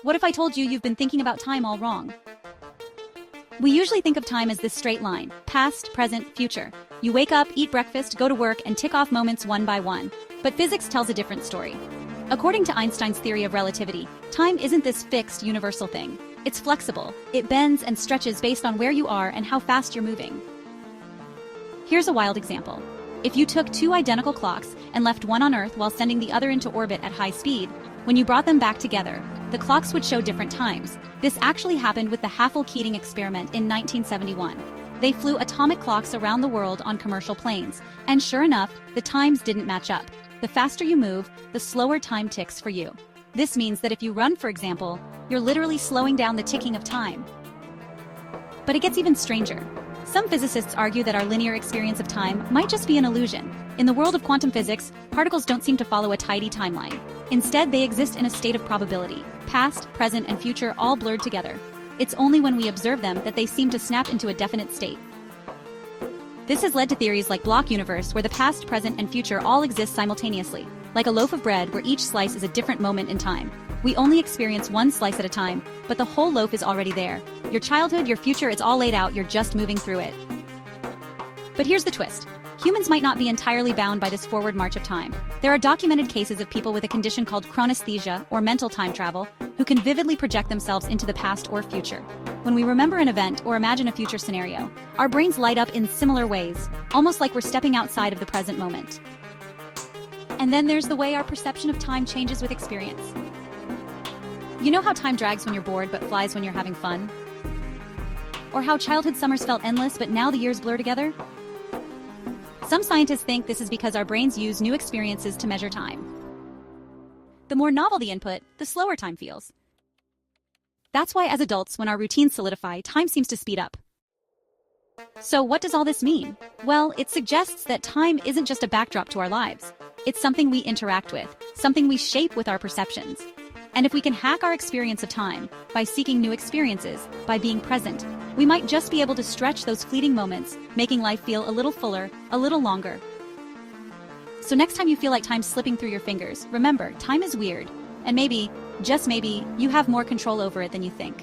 What if I told you you've been thinking about time all wrong? We usually think of time as this straight line: past, present, future. You wake up, eat breakfast, go to work, and tick off moments one by one. But physics tells a different story. According to Einstein's theory of relativity, time isn't this fixed, universal thing. It's flexible. It bends and stretches based on where you are and how fast you're moving. Here's a wild example. If you took two identical clocks and left one on Earth while sending the other into orbit at high speed, when you brought them back together, the clocks would show different times. This actually happened with the Haffel-Keating experiment in 1971. They flew atomic clocks around the world on commercial planes, and sure enough, the times didn't match up. The faster you move, the slower time ticks for you. This means that if you run, for example, you're literally slowing down the ticking of time. But it gets even stranger. Some physicists argue that our linear experience of time might just be an illusion. In the world of quantum physics, particles don't seem to follow a tidy timeline. Instead, they exist in a state of probability, past, present, and future all blurred together. It's only when we observe them that they seem to snap into a definite state. This has led to theories like block universe, where the past, present, and future all exist simultaneously, like a loaf of bread where each slice is a different moment in time. We only experience one slice at a time, but the whole loaf is already there. Your childhood, your future, it's all laid out, you're just moving through it. But here's the twist. Humans might not be entirely bound by this forward march of time. There are documented cases of people with a condition called chronesthesia, or mental time travel, who can vividly project themselves into the past or future. When we remember an event or imagine a future scenario, our brains light up in similar ways, almost like we're stepping outside of the present moment. And then there's the way our perception of time changes with experience. You know how time drags when you're bored but flies when you're having fun? Or how childhood summers felt endless but now the years blur together? Some scientists think this is because our brains use new experiences to measure time. The more novel the input, the slower time feels. That's why as adults, when our routines solidify, time seems to speed up. So what does all this mean? Well, it suggests that time isn't just a backdrop to our lives. It's something we interact with, something we shape with our perceptions. And if we can hack our experience of time by seeking new experiences, by being present, we might just be able to stretch those fleeting moments, making life feel a little fuller, a little longer. So next time you feel like time's slipping through your fingers, remember, time is weird. And maybe, just maybe, you have more control over it than you think.